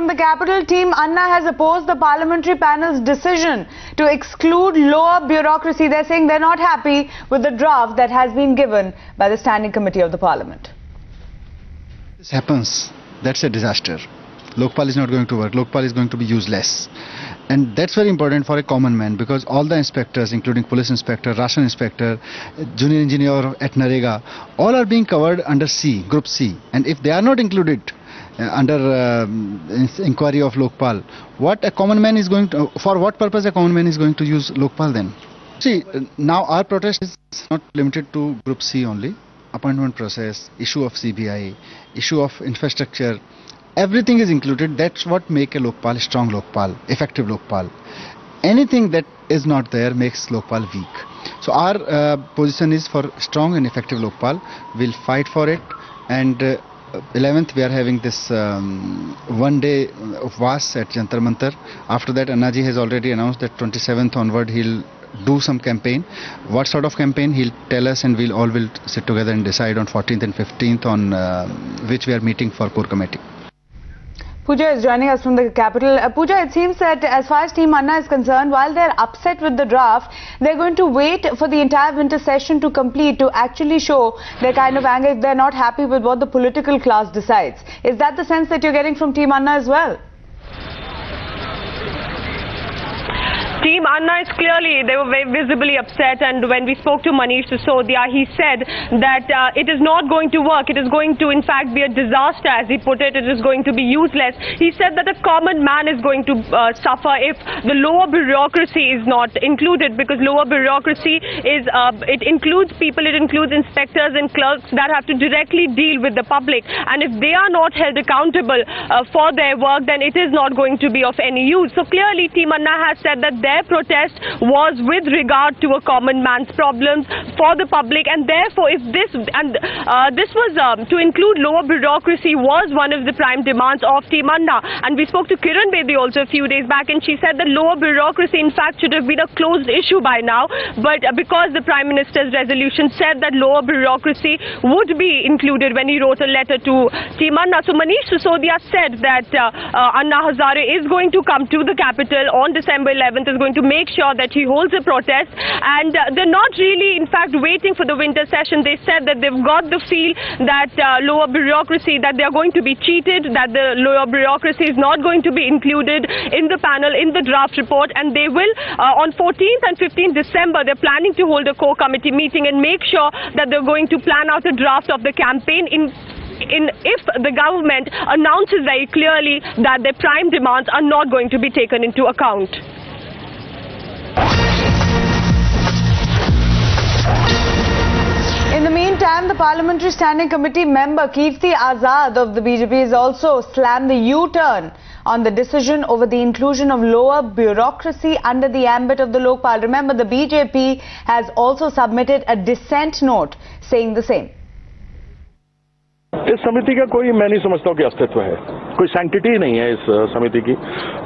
The capital, Team Anna has opposed the parliamentary panel's decision to exclude lower bureaucracy. They're saying they're not happy with the draft that has been given by the Standing Committee of the Parliament. This happens, that's a disaster. Lokpal is not going to work. Lokpal is going to be useless. And that's very important for a common man, because all the inspectors, including police inspector, ration inspector, junior engineer at Narega, all are being covered under C, Group C. And if they are not included under inquiry of Lokpal, what a common man is going to, for what purpose a common man is going to use Lokpal then? See, now our protest is not limited to Group C only. Appointment process, issue of CBI, issue of infrastructure, everything is included. That's what make a Lokpal strong Lokpal, effective Lokpal. Anything that is not there makes Lokpal weak. So our position is for strong and effective Lokpal. We'll fight for it. And 11th we are having this one day of VAS at Jantar Mantar. After that, Annaji has already announced that 27th onward he'll do some campaign. What sort of campaign he'll tell us, and we'll all will sit together and decide on 14th and 15th on which we are meeting for core committee. Pooja is joining us from the capital. Pooja, it seems that as far as Team Anna is concerned, while they're upset with the draft, they're going to wait for the entire winter session to complete to actually show their kind of anger if they're not happy with what the political class decides. Is that the sense that you're getting from Team Anna as well? Team Anna is clearly, they were very visibly upset, and when we spoke to Manish Sisodia, he said that it is not going to work. It is going to in fact be a disaster, as he put it. It is going to be useless. He said that a common man is going to suffer if the lower bureaucracy is not included, because lower bureaucracy is, it includes people, it includes inspectors and clerks that have to directly deal with the public, and if they are not held accountable for their work, then it is not going to be of any use. So clearly Team Anna has said that their protest was with regard to a common man's problems for the public, and therefore if this was to include lower bureaucracy was one of the prime demands of Team Anna. And we spoke to Kiran Bedi also a few days back, and she said that lower bureaucracy in fact should have been a closed issue by now, but because the Prime Minister's resolution said that lower bureaucracy would be included when he wrote a letter to Team Anna. So Manish Sisodia said that Anna Hazare is going to come to the capital on December 11th, is going to make sure that he holds a protest, and they're not really in fact waiting for the winter session. They said that they've got the feel that lower bureaucracy, that they're going to be cheated, that the lower bureaucracy is not going to be included in the panel, in the draft report, and they will on 14th and 15th December they're planning to hold a core committee meeting and make sure that they're going to plan out a draft of the campaign if the government announces very clearly that their prime demands are not going to be taken into account. In the meantime, the Parliamentary Standing Committee member Kirti Azad of the BJP has also slammed the U-turn on the decision over the inclusion of lower bureaucracy under the ambit of the Lokpal. Remember, the BJP has also submitted a dissent note saying the same. इस समिति का कोई मैं नहीं समझता हूँ कि अस्तित्व है, कोई सैंक्टिटी नहीं है इस समिति की।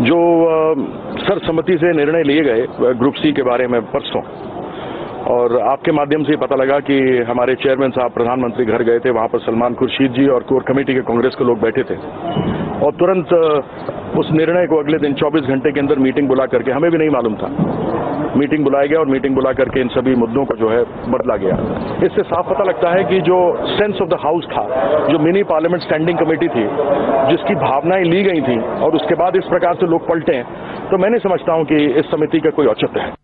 जो सर्वसम्मति से निर्णय लिए गए ग्रुप सी के बारे में परसों, और आपके माध्यम से पता लगा कि हमारे चेयरमैन साहब प्रधानमंत्री घर गए थे, वहां पर सलमान खुर्शीद जी और कोर कमेटी के कांग्रेस के लोग बैठे थे, और तुरंत उस निर्णय को अगले दिन 24 घंटे के अंदर मीटिंग बुला करके, हमें भी नहीं मालूम था, मीटिंग बुलाया गया और मीटिंग बुला करके इन सभी मुद्दों को जो है बदला गया। इससे साफ पता लगता है कि जो सेंस ऑफ द हाउस था, जो मिनी पार्लियामेंट स्टैंडिंग कमेटी थी, जिसकी भावनाएं ली गई थी, और उसके बाद इस प्रकार से लोग पलटे हैं, तो मैं नहीं समझता हूं कि इस समिति का कोई औचित्य है।